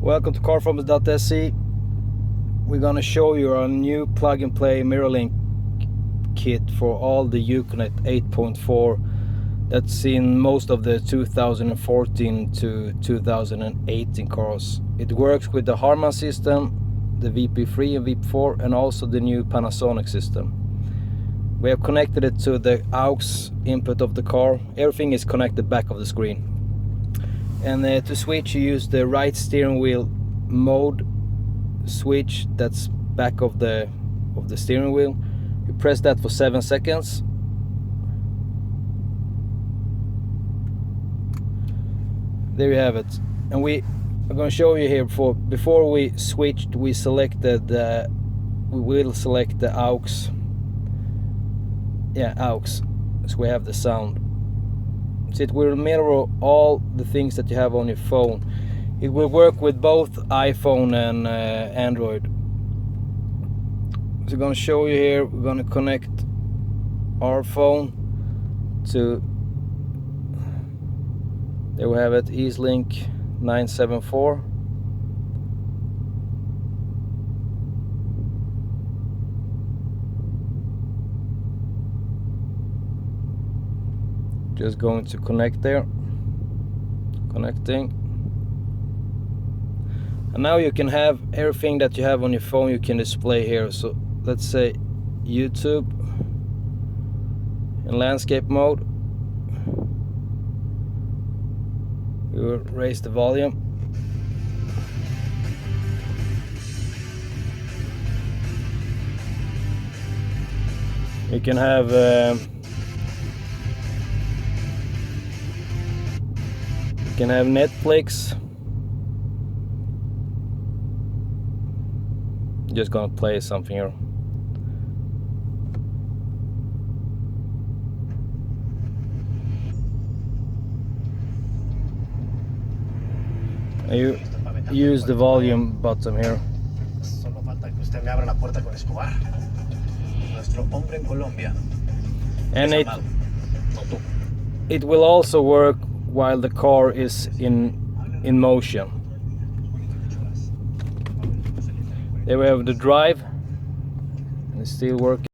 Welcome to carfarmers.se. We're gonna show you our new plug-and-play MirrorLink kit for all the Uconnect 8.4 that's in most of the 2014 to 2018 cars. It works with the Harman system, the VP3 and VP4, and also the new Panasonic system. We have connected it to the aux input of the car. Everything is connected back of the screen. And to switch, you use the right steering wheel mode switch that's back of the steering wheel. You press that for 7 seconds. There you have it. And we are going to show you here before we switched, we selected we will select the aux. Yeah, aux. So we have the sound. So it will mirror all the things that you have on your phone. It will work with both iPhone and Android. So I'm going to show you here. We're going to connect our phone to, there we have it, EaseLink 974. Just going to connect there. Connecting. And now you can have everything that you have on your phone, you can display here. So let's say YouTube in landscape mode. We will raise the volume. You can have Netflix. Just gonna play something here. You use the volume button here. Solo falta que usted me abra la puerta con Escobar, nuestro hombre en Colombia. And it will also work while the car is in motion. There we have the drive, and it's still working.